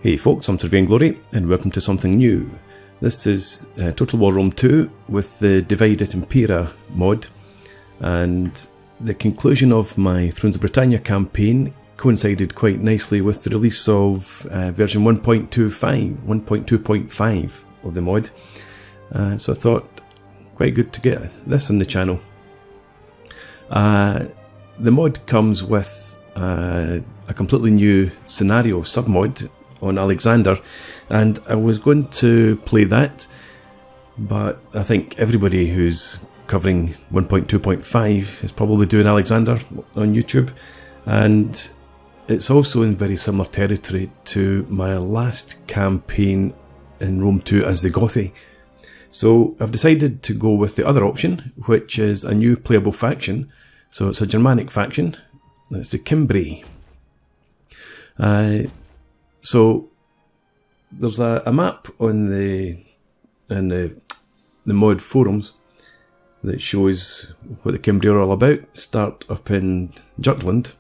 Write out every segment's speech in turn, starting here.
Hey folks, I'm Surveying Glory, and welcome to something new. This is Total War Rome 2 with the Divide at Impera mod, and the conclusion of my Thrones of Britannia campaign coincided quite nicely with the release of version 1.2.5 of the mod, so I thought quite good to get this on the channel. The mod comes with a completely new scenario submod on Alexander, and I was going to play that, but I think everybody who's covering 1.2.5 is probably doing Alexander on YouTube, and it's also in very similar territory to my last campaign in Rome 2 as the Gothi. So I've decided to go with the other option, which is a new playable faction. So it's a Germanic faction. It's the Cimbri. So there's a map on the mod forums that shows what the Cimbri are all about. Start up in Jutland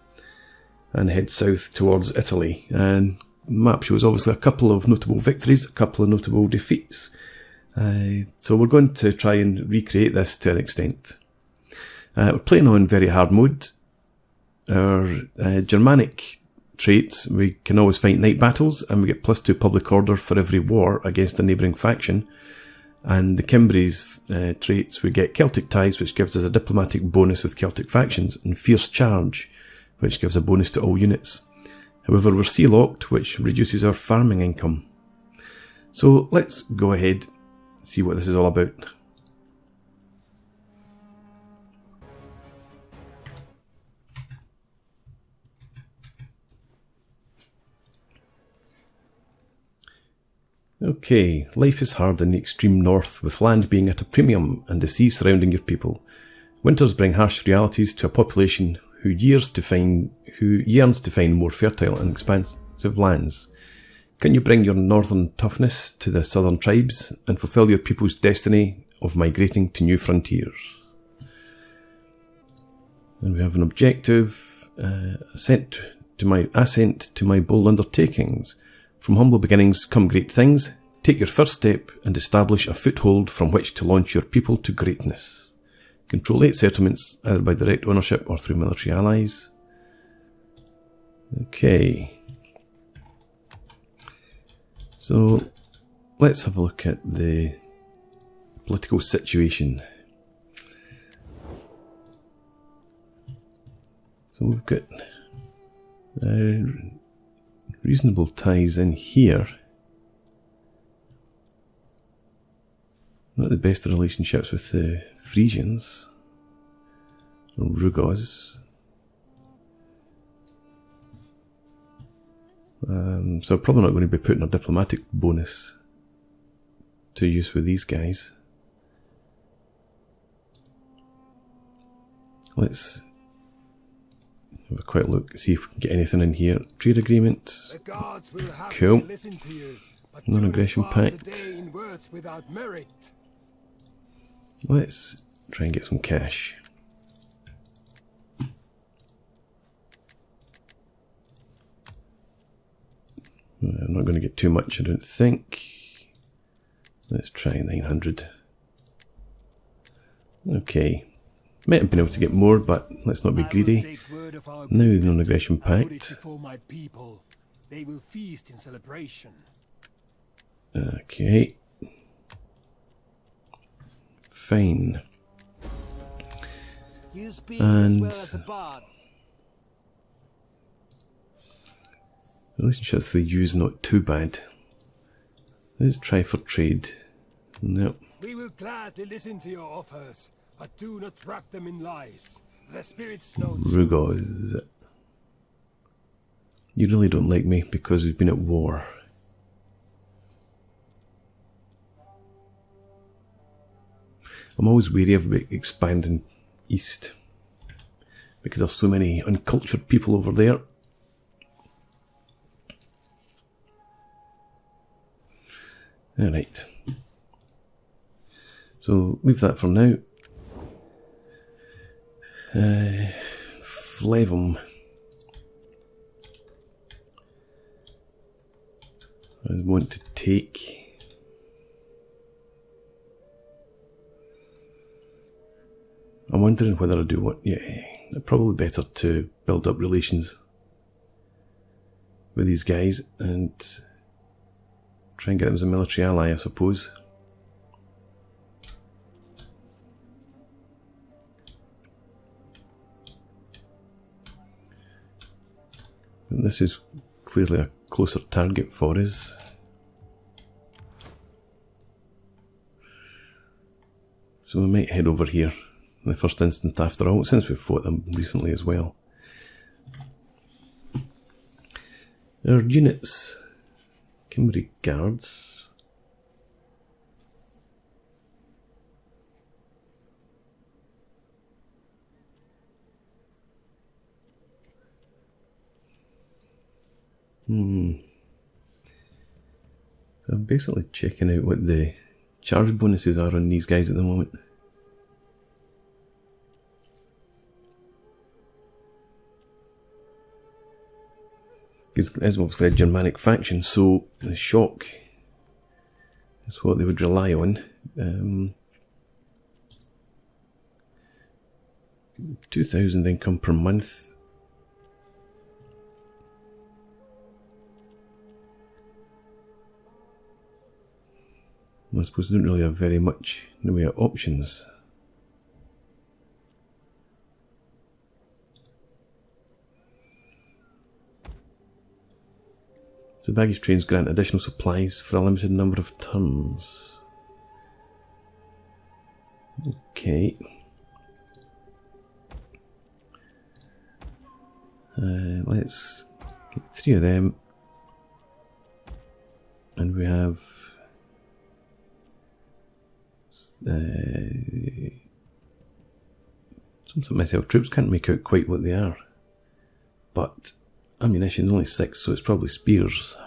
and head south towards Italy. And the map shows obviously a couple of notable victories, a couple of notable defeats. So we're going to try and recreate this to an extent. We're playing on very hard mode. Our Germanic traits, we can always fight night battles, and we get +2 public order for every war against a neighbouring faction. And the Kimbri's traits, we get Celtic ties, which gives us a diplomatic bonus with Celtic factions, and fierce charge, which gives a bonus to all units. However, we're sea locked, which reduces our farming income. So let's go ahead and see what this is all about. Okay, life is hard in the extreme north, with land being at a premium and the sea surrounding your people. Winters bring harsh realities to a population who yearns to find more fertile and expansive lands. Can you bring your northern toughness to the southern tribes and fulfill your people's destiny of migrating to new frontiers? And we have an objective, ascent to my bold undertakings. From humble beginnings come great things. Take your first step and establish a foothold from which to launch your people to greatness. Control 8 settlements, either by direct ownership or through military allies. Okay. So, let's have a look at the political situation. So we've got reasonable ties in here. Not the best of relationships with the Frisians or Rugos. So probably not going to be putting a diplomatic bonus to use with these guys. Let's have a quick look, see if we can get anything in here. Trade agreement. Cool. Non-aggression pact. Let's try and get some cash. I'm not going to get too much, I don't think. Let's try 900. Okay. Might have been able to get more, but let's not be greedy. Now the non-aggression pact. Okay. Fine. And relationships with the U's not too bad. Let's try for trade. No. We will gladly listen to your offers, but do not wrap them in lies. The spirits know. Rugos. You really don't like me because we've been at war. I'm always wary of expanding east because there's so many uncultured people over there. Alright. So leave that for now. Flevum. I want to take. I'm wondering whether I do what. Yeah, probably better to build up relations with these guys and try and get them as a military ally, I suppose. And this is clearly a closer target for us. So we might head over here in the first instant after all, since we've fought them recently as well. Our units. Cimbri guards. So I'm basically checking out what the charge bonuses are on these guys at the moment. Because it's obviously a Germanic faction, so the shock is what they would rely on. 2,000 income per month. I suppose we don't really have very much in the way of options. So baggage trains grant additional supplies for a limited number of turns. Okay. Let's get 3 of them. And we have some myself troops. Can't make out quite what they are, but ammunition only 6, so it's probably spears.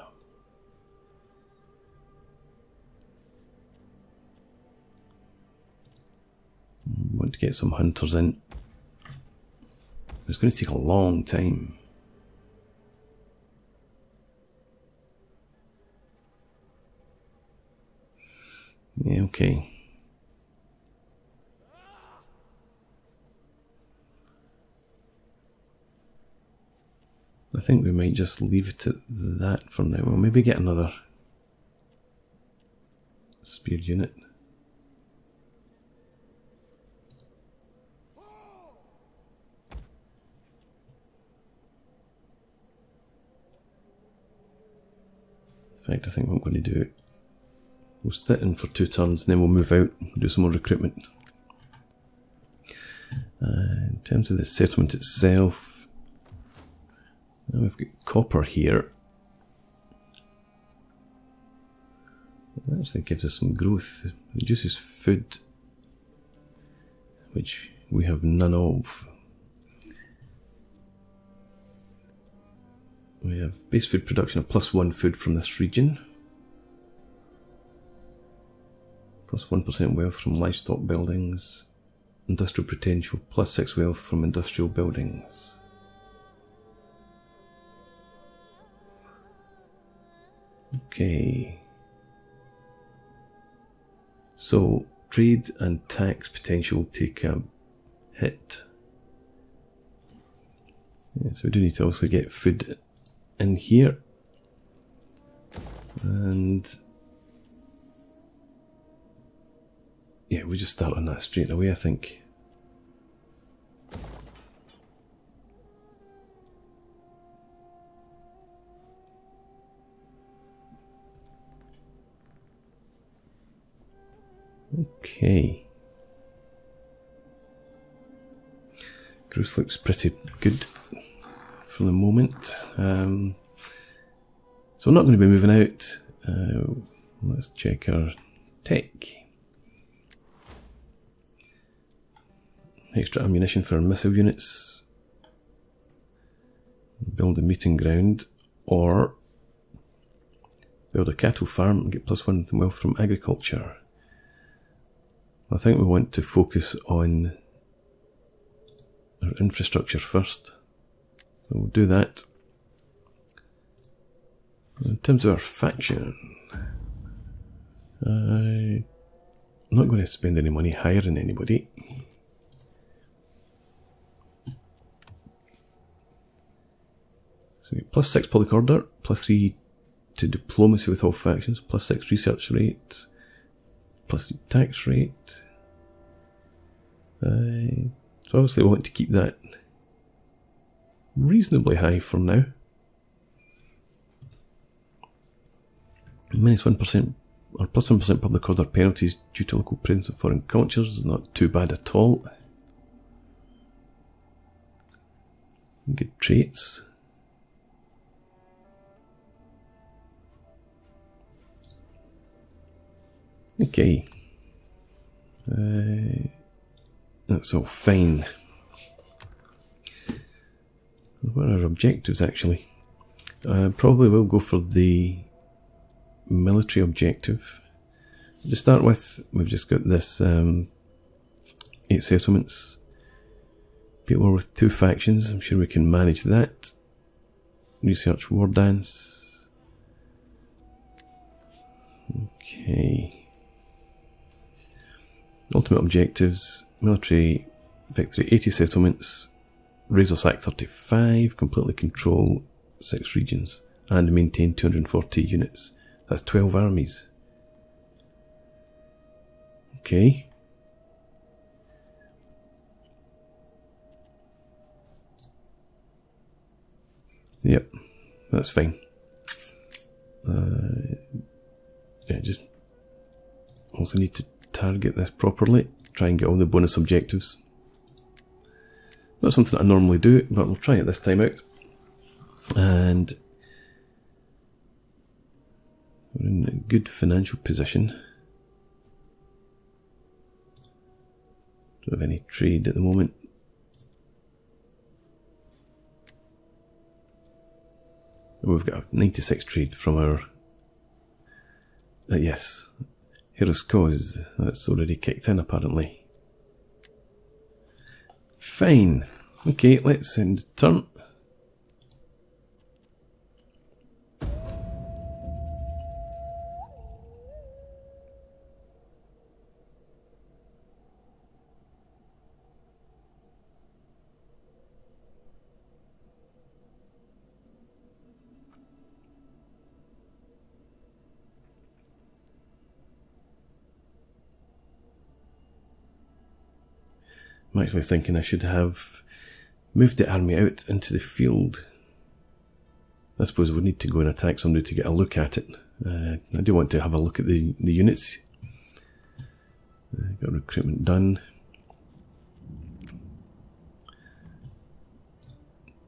Want to get some hunters in. It's going to take a long time. Yeah, okay. I think we might just leave it at that for now. We'll maybe get another spear unit. In fact, I think what I'm going to do, we'll sit in for 2 turns and then we'll move out and do some more recruitment. In terms of the settlement itself, now we've got copper here. It actually gives us some growth. It reduces food, which we have none of. We have base food production of +1 food from this region. +1% wealth from livestock buildings. Industrial potential +6 wealth from industrial buildings. Okay. So, trade and tax potential take a hit. Yeah, so we do need to also get food in here. And yeah, we just start on that straight away, I think. Okay. Growth looks pretty good for the moment. So we're not going to be moving out. Let's check our tech. Extra ammunition for our missile units. Build a meeting ground, or build a cattle farm and get +1 wealth from agriculture. I think we want to focus on our infrastructure first. So we'll do that. We'll terms of our faction, I'm not going to spend any money hiring anybody. So we get +6 public order, +3 to diplomacy with all factions, +6 research rate, +3 tax rate. So obviously we want to keep that reasonably high for now. -1% or +1% public order penalties due to local presence of foreign cultures is not too bad at all. Good traits. Okay. That's all fine. What are our objectives actually? Probably will go for the military objective. To start with, we've just got this 8 settlements. People with 2 factions, I'm sure we can manage that. Research war dance. Okay. Ultimate objectives, military victory 80 settlements, Razor Sack 35, completely control 6 regions, and maintain 240 units. That's 12 armies. Okay. Yep, that's fine. Yeah, just also need to target this properly, try and get all the bonus objectives. Not something I normally do, but we'll try it this time out. And we're in a good financial position. Don't have any trade at the moment. We've got a 96 trade from our yes, Hero's Cause. That's already kicked in apparently. Fine. Okay, let's end turn. I'm actually thinking I should have moved the army out into the field. I suppose we need to go and attack somebody to get a look at it. I do want to have a look at the units. Got recruitment done.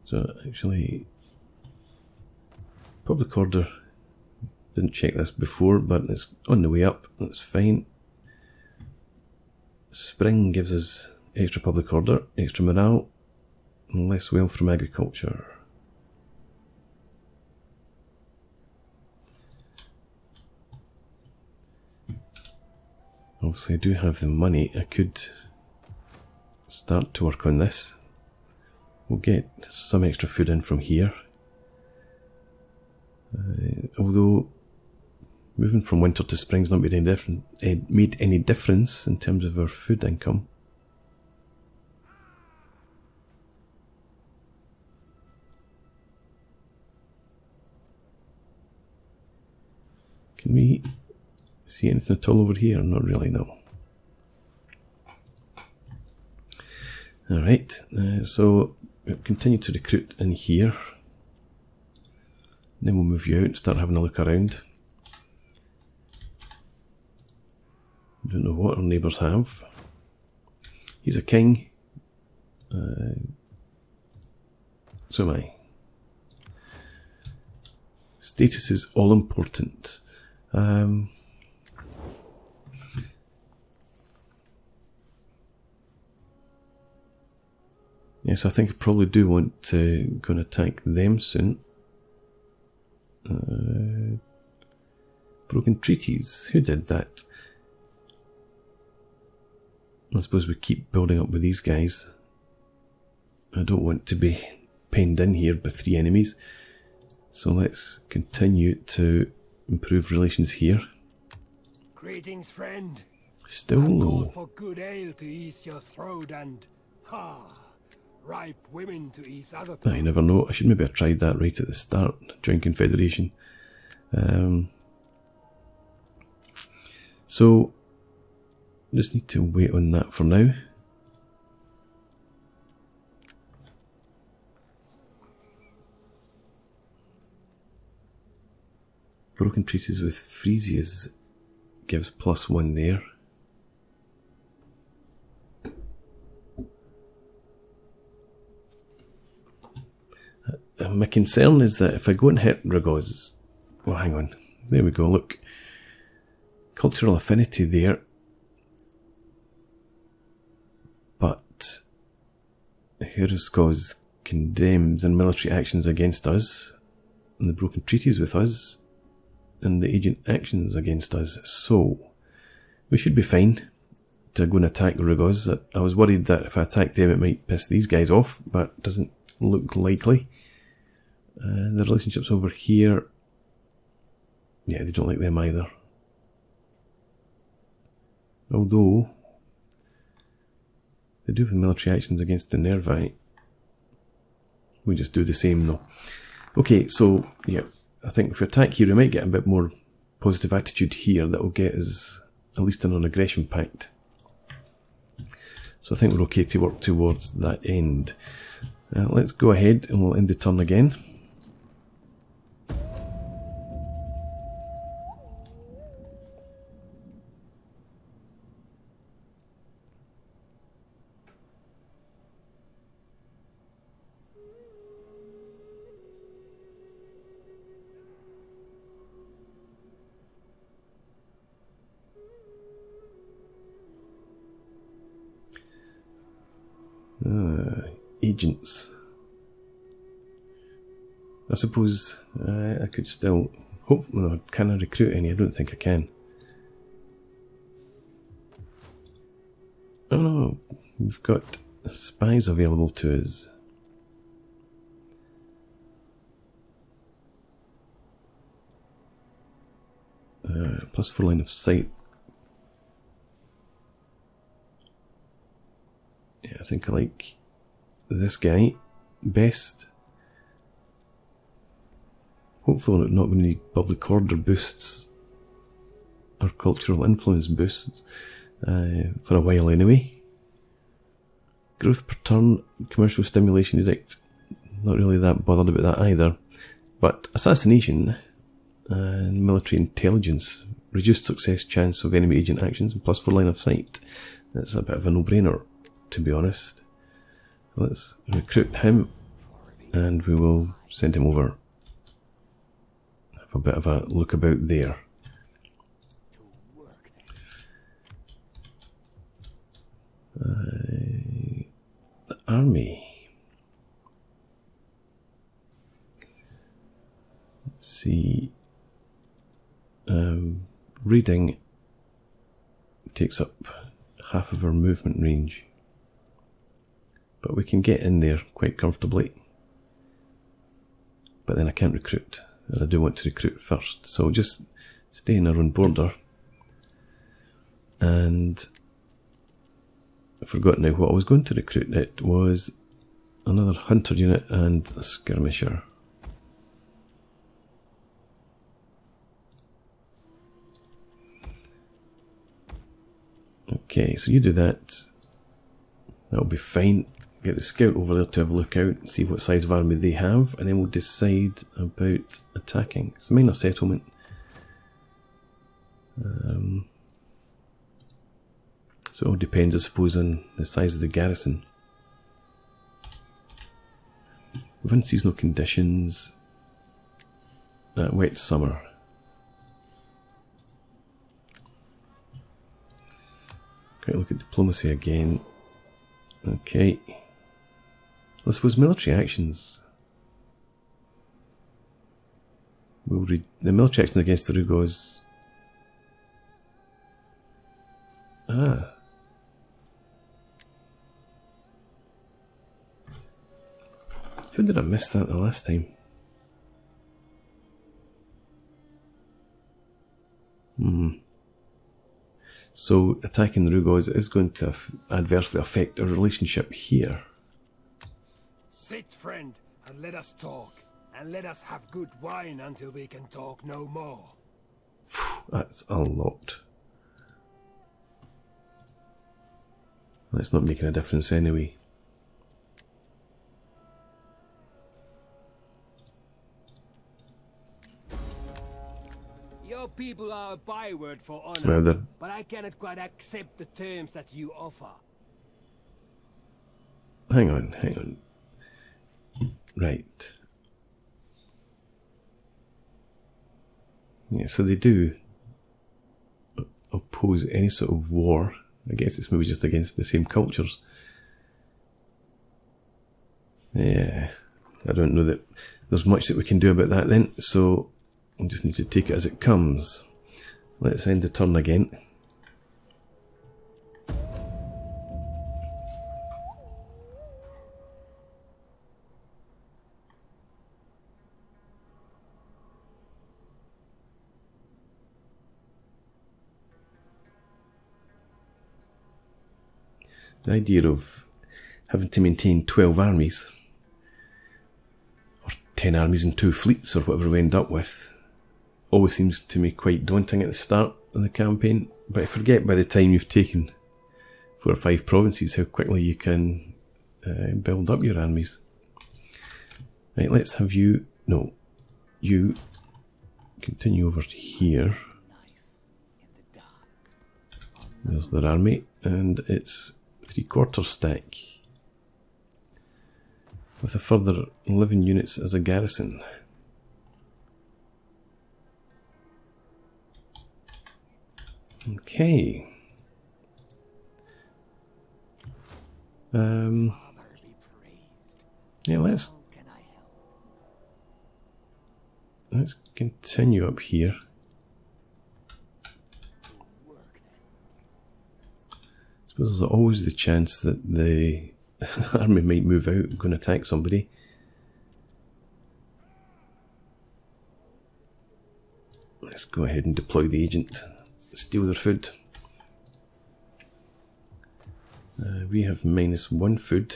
So actually, public order, didn't check this before, but it's on the way up, that's fine. Spring gives us extra public order, extra morale, and less wealth from agriculture. Obviously I do have the money, I could start to work on this. We'll get some extra food in from here. Although moving from winter to spring's not made any difference in terms of our food income. Can we see anything at all over here? Not really, no. Alright, so we'll continue to recruit in here. Then we'll move you out and start having a look around. I don't know what our neighbours have. He's a king. So am I. Status is all important. Yes, I think I probably do want to go and attack them soon. Broken treaties. Who did that? I suppose we keep building up with these guys. I don't want to be penned in here by 3 enemies. So let's continue to improve relations here. Greetings, friend. Still I've low. called for good ale to ease your throat and, ripe women to ease other You never know. I should maybe have tried that right at the start, Drinking Federation. So, just need to wait on that for now. Broken treaties with Frisias gives +1 there. My concern is that if I go and hit Ragoz, well, hang on, there we go, look, cultural affinity there, but Heroskoz condemns and military actions against us, and the broken treaties with us, and the agent actions against us, so we should be fine to go and attack Ragoz. I was worried that if I attacked them it might piss these guys off, but doesn't look likely. The relationships over here, yeah, they don't like them either. Although, they do have military actions against the Nervite. We just do the same though. Okay, so, yeah, I think if we attack here we might get a bit more positive attitude here that will get us at least an aggression pact. So I think we're okay to work towards that end. Let's go ahead and we'll end the turn again. Agents. I suppose I could still hope. No, can I recruit any? I don't think I can. Oh no, we've got spies available to us. +4 line of sight. Yeah, I think I like this guy best. Hopefully we're not going to need public order boosts or cultural influence boosts for a while anyway. Growth per turn, commercial stimulation edict, not really that bothered about that either. But assassination and military intelligence, reduced success chance of enemy agent actions and +4 line of sight. That's a bit of a no-brainer, to be honest. So let's recruit him and we will send him over. Have a bit of a look about there. The army. Let's see. Reading takes up half of our movement range, but we can get in there quite comfortably. But then I can't recruit, and I do want to recruit first, so just stay in our own border. And I forgot now what I was going to recruit. It was another hunter unit and a skirmisher. Okay, so you do that. That'll be fine. Get the scout over there to have a look out and see what size of army they have, and then we'll decide about attacking. It's a minor settlement. So it all depends, I suppose, on the size of the garrison. Within seasonal conditions, wet summer. Okay, look at diplomacy again. Okay. I suppose military actions. We'll read the military actions against the Rugos. Ah. How did I miss that the last time? So attacking the Rugos is going to adversely affect our relationship here. Sit, friend, and let us talk. And let us have good wine until we can talk no more. That's a lot. That's not making a difference anyway. Your people are a byword for honor, Well, but I cannot quite accept the terms that you offer. hang on. Right. Yeah, so they do oppose any sort of war. I guess it's maybe just against the same cultures. Yeah, I don't know that there's much that we can do about that then, so we just need to take it as it comes. Let's end the turn again. The idea of having to maintain 12 armies, or 10 armies and 2 fleets, or whatever we end up with, always seems to me quite daunting at the start of the campaign. But I forget by the time you've taken 4 or 5 provinces how quickly you can build up your armies. Right, let's have you... No, you continue over here. There's their army, and it's 3/4 stack with a further 11 units as a garrison. Okay. Yeah, let's continue up here. I suppose there's always the chance that the army might move out and go and attack somebody. Let's go ahead and deploy the agent. Steal their food. We have -1 food.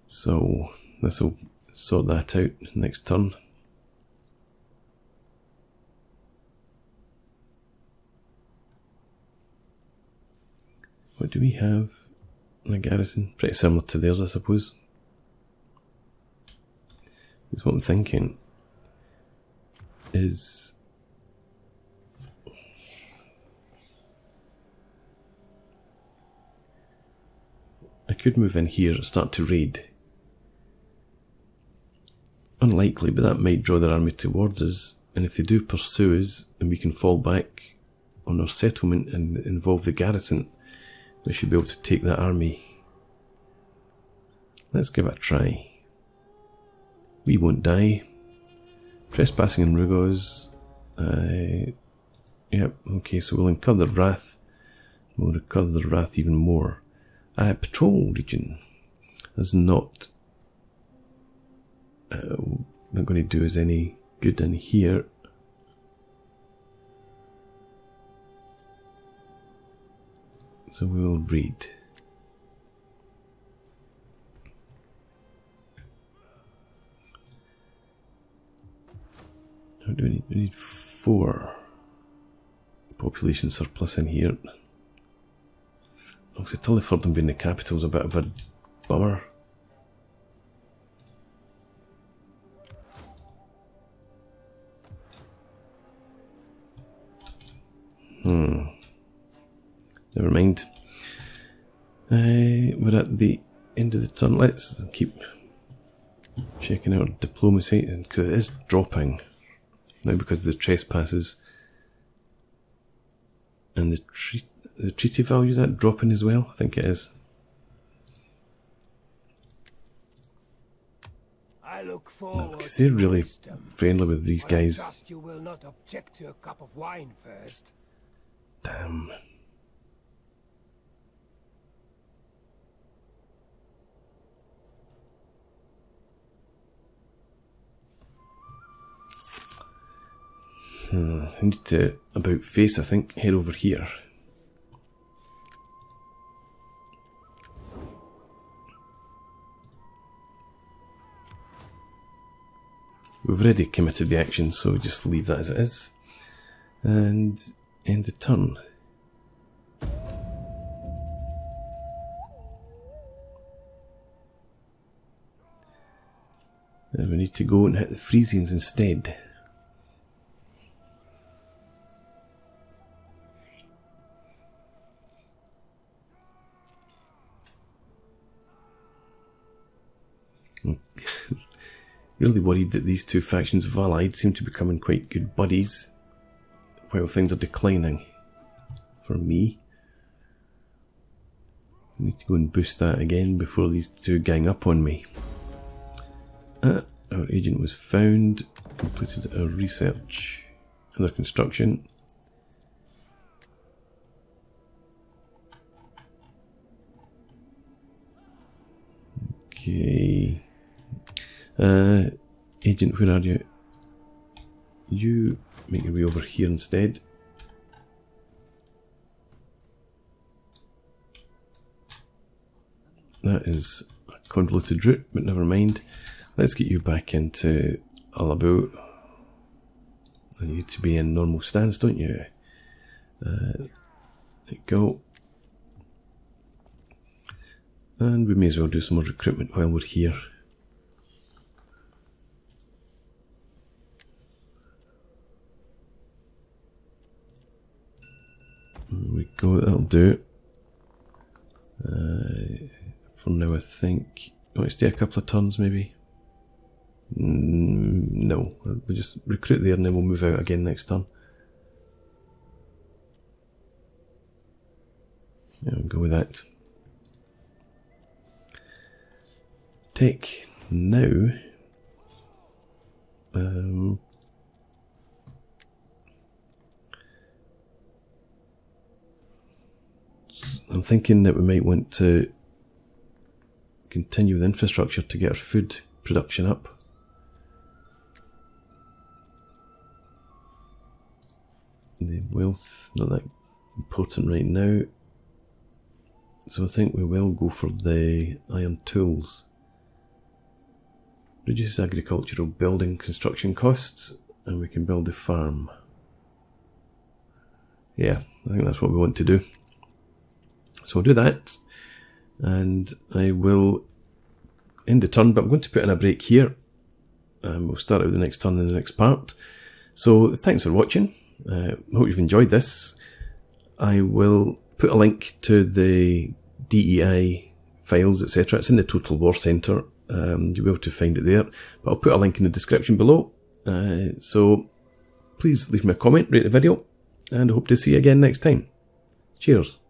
So this will sort that out next turn. What do we have in a garrison? Pretty similar to theirs, I suppose. Because what I'm thinking is I could move in here and start to raid. Unlikely, but that might draw their army towards us, and if they do pursue us and we can fall back on our settlement and involve the garrison, we should be able to take that army. Let's give it a try. We won't die. Trespassing in Rugos. Yep, okay, so we'll incur the wrath. We'll incur the wrath even more. Patrol region is not going to do us any good in here. So we will read. How do we need? We need 4 population surplus in here. Obviously, Tulliford being the capital is a bit of a bummer. Never mind. We're at the end of the turn. Let's keep checking out diplomacy, because it is dropping now because of the trespasses. And the treaty value, is that dropping as well? I think it is. I look forward Because they're really wisdom. friendly with these But I guys. trust you will not object to a cup of wine first. Damn. I need to about face, I think, head over here. We've already committed the action, so we just leave that as it is. And end the turn. And we need to go and hit the Frisians instead. Really worried that these two factions of Allied seem to be becoming quite good buddies while things are declining for me. I need to go and boost that again before these two gang up on me. Our agent was found, completed our research, under construction. Okay. Agent, where are you? You make your way over here instead. That is a convoluted route, but never mind. Let's get you back into all about. You need to be in normal stance, don't you? There you go. And we may as well do some more recruitment while we're here. There we go, that'll do. For now, I think. You want to stay a couple of turns, maybe? No, we'll just recruit there and then we'll move out again next turn. Yeah, we'll go with that. Take now. I'm thinking that we might want to continue with infrastructure to get our food production up. The wealth, not that important right now. So I think we will go for the iron tools. Reduces agricultural building construction costs, and we can build a farm. Yeah, I think that's what we want to do. So I'll do that, and I will end the turn, but I'm going to put in a break here. We'll start out the next turn in the next part. So thanks for watching. Hope you've enjoyed this. I will put a link to the DEI files, etc. It's in the Total War Centre. You'll be able to find it there. But I'll put a link in the description below. So please leave me a comment, rate the video, and I hope to see you again next time. Cheers.